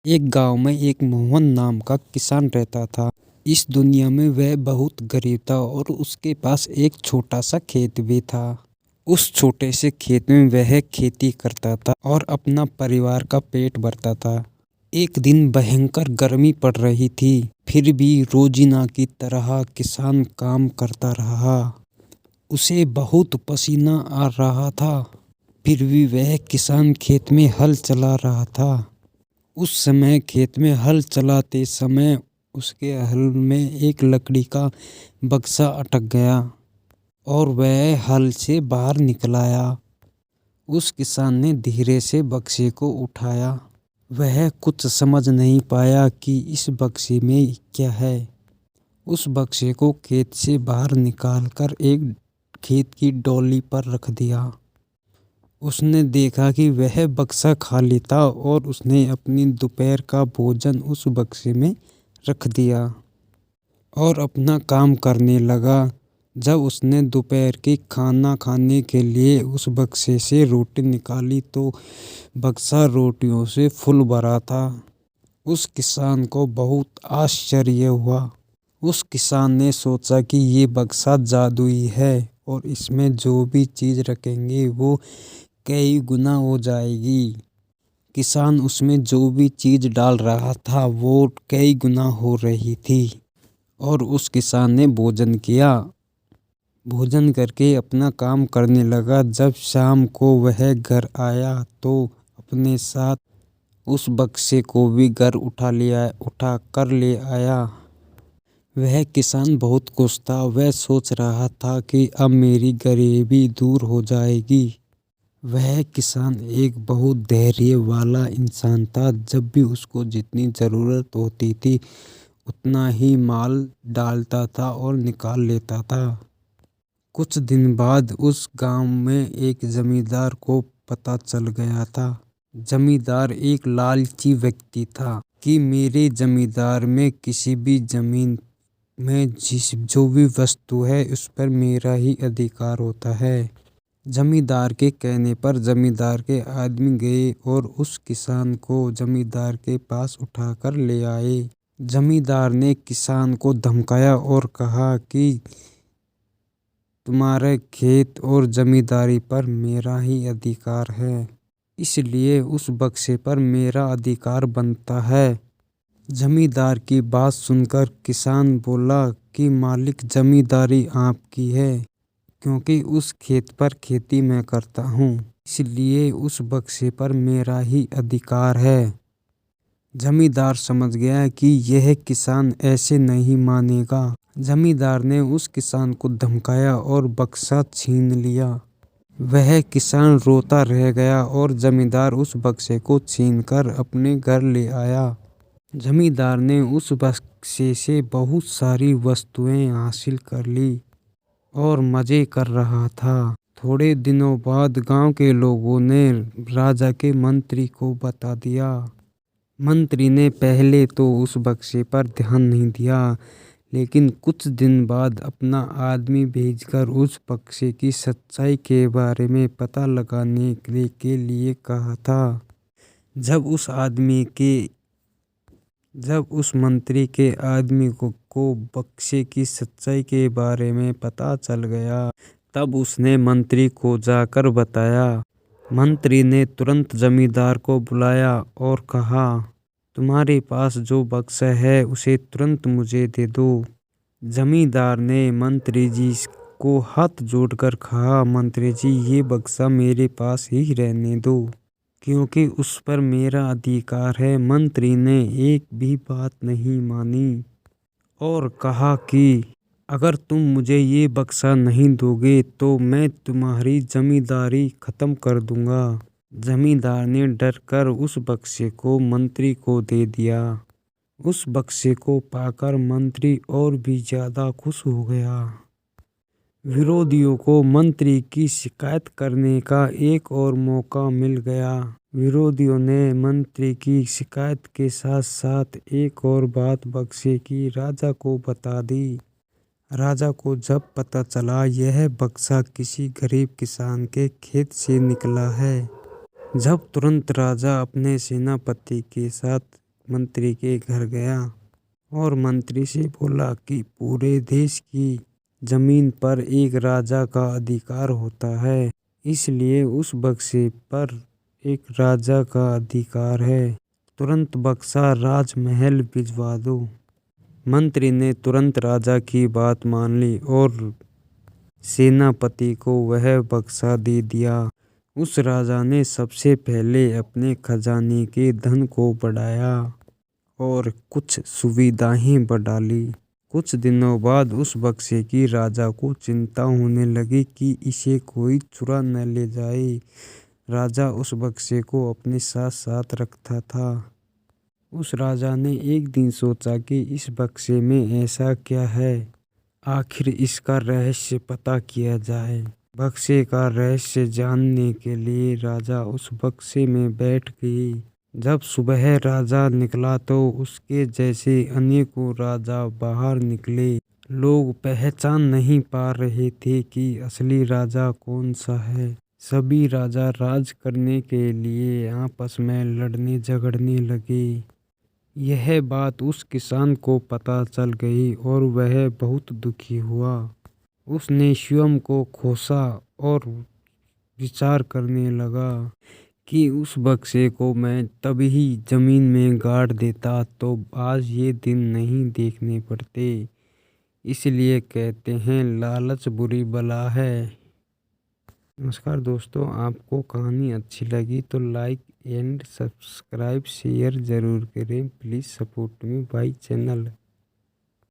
एक गांव में एक मोहन नाम का किसान रहता था। इस दुनिया में वह बहुत गरीब था और उसके पास एक छोटा सा खेत भी था। उस छोटे से खेत में वह खेती करता था और अपना परिवार का पेट भरता था। एक दिन भयंकर गर्मी पड़ रही थी, फिर भी रोजिना की तरह किसान काम करता रहा। उसे बहुत पसीना आ रहा था, फिर भी वह किसान खेत में हल चला रहा था। उस समय खेत में हल चलाते समय उसके हल में एक लकड़ी का बक्सा अटक गया और वह हल से बाहर निकल आया। उस किसान ने धीरे से बक्से को उठाया। वह कुछ समझ नहीं पाया कि इस बक्से में क्या है। उस बक्से को खेत से बाहर निकालकर एक खेत की डोली पर रख दिया। उसने देखा कि वह बक्सा खाली था और उसने अपनी दोपहर का भोजन उस बक्से में रख दिया और अपना काम करने लगा। जब उसने दोपहर की खाना खाने के लिए उस बक्से से रोटी निकाली तो बक्सा रोटियों से फुल भरा था। उस किसान को बहुत आश्चर्य हुआ। उस किसान ने सोचा कि ये बक्सा जादुई है और इसमें जो भी चीज़ रखेंगे वो कई गुना हो जाएगी। किसान उसमें जो भी चीज़ डाल रहा था वो कई गुना हो रही थी और उस किसान ने भोजन किया। भोजन करके अपना काम करने लगा। जब शाम को वह घर आया तो अपने साथ उस बक्से को भी घर उठा कर ले आया। वह किसान बहुत खुश था। वह सोच रहा था कि अब मेरी गरीबी दूर हो जाएगी। वह किसान एक बहुत धैर्य वाला इंसान था। जब भी उसको जितनी ज़रूरत होती थी उतना ही माल डालता था और निकाल लेता था। कुछ दिन बाद उस गांव में एक जमींदार को पता चल गया था। जमींदार एक लालची व्यक्ति था कि मेरे जमींदार में किसी भी जमीन में जो भी वस्तु है उस पर मेरा ही अधिकार होता है। जमींदार के कहने पर जमींदार के आदमी गए और उस किसान को जमींदार के पास उठाकर ले आए। जमींदार ने किसान को धमकाया और कहा कि तुम्हारे खेत और जमींदारी पर मेरा ही अधिकार है, इसलिए उस बक्से पर मेरा अधिकार बनता है। जमींदार की बात सुनकर किसान बोला कि मालिक, जमींदारी आपकी है क्योंकि उस खेत पर खेती मैं करता हूँ, इसलिए उस बक्से पर मेरा ही अधिकार है। जमींदार समझ गया कि यह किसान ऐसे नहीं मानेगा। जमींदार ने उस किसान को धमकाया और बक्सा छीन लिया। वह किसान रोता रह गया और जमींदार उस बक्से को छीनकर अपने घर ले आया। जमींदार ने उस बक्से से बहुत सारी वस्तुएं हासिल कर ली और मज़े कर रहा था। थोड़े दिनों बाद गांव के लोगों ने राजा के मंत्री को बता दिया। मंत्री ने पहले तो उस बक्से पर ध्यान नहीं दिया, लेकिन कुछ दिन बाद अपना आदमी भेजकर उस बक्से की सच्चाई के बारे में पता लगाने के लिए कहा था। जब उस मंत्री के आदमी को बक्से की सच्चाई के बारे में पता चल गया, तब उसने मंत्री को जाकर बताया। मंत्री ने तुरंत जमींदार को बुलाया और कहा, तुम्हारे पास जो बक्सा है उसे तुरंत मुझे दे दो। जमींदार ने मंत्री जी को हाथ जोड़कर कहा, मंत्री जी, ये बक्सा मेरे पास ही रहने दो क्योंकि उस पर मेरा अधिकार है। मंत्री ने एक भी बात नहीं मानी और कहा कि अगर तुम मुझे ये बक्सा नहीं दोगे तो मैं तुम्हारी जमींदारी खत्म कर दूंगा। जमींदार ने डरकर उस बक्से को मंत्री को दे दिया। उस बक्से को पाकर मंत्री और भी ज्यादा खुश हो गया। विरोधियों को मंत्री की शिकायत करने का एक और मौका मिल गया। विरोधियों ने मंत्री की शिकायत के साथ साथ एक और बात बक्से की राजा को बता दी। राजा को जब पता चला यह बक्सा किसी गरीब किसान के खेत से निकला है, जब तुरंत राजा अपने सेनापति के साथ मंत्री के घर गया और मंत्री से बोला कि पूरे देश की जमीन पर एक राजा का अधिकार होता है, इसलिए उस बक्से पर एक राजा का अधिकार है। तुरंत बक्सा राजमहल भिजवा दो। मंत्री ने तुरंत राजा की बात मान ली और सेनापति को वह बक्सा दे दिया। उस राजा ने सबसे पहले अपने खजाने के धन को बढ़ाया और कुछ सुविधाएं बढ़ा ली। कुछ दिनों बाद उस बक्से की राजा को चिंता होने लगी कि इसे कोई चुरा न ले जाए। राजा उस बक्से को अपने साथ साथ रखता था। उस राजा ने एक दिन सोचा कि इस बक्से में ऐसा क्या है, आखिर इसका रहस्य पता किया जाए। बक्से का रहस्य जानने के लिए राजा उस बक्से में बैठ गई। जब सुबह राजा निकला तो उसके जैसे अनेकों राजा बाहर निकले। लोग पहचान नहीं पा रहे थे कि असली राजा कौन सा है। सभी राजा राज करने के लिए आपस में लड़ने झगड़ने लगे। यह बात उस किसान को पता चल गई और वह बहुत दुखी हुआ। उसने स्वयं को कोसा और विचार करने लगा कि उस बक्से को मैं तभी जमीन में गाड़ देता तो आज ये दिन नहीं देखने पड़ते। इसलिए कहते हैं लालच बुरी बला है। नमस्कार दोस्तों, आपको कहानी अच्छी लगी तो लाइक एंड सब्सक्राइब शेयर ज़रूर करें। Please support me by channel.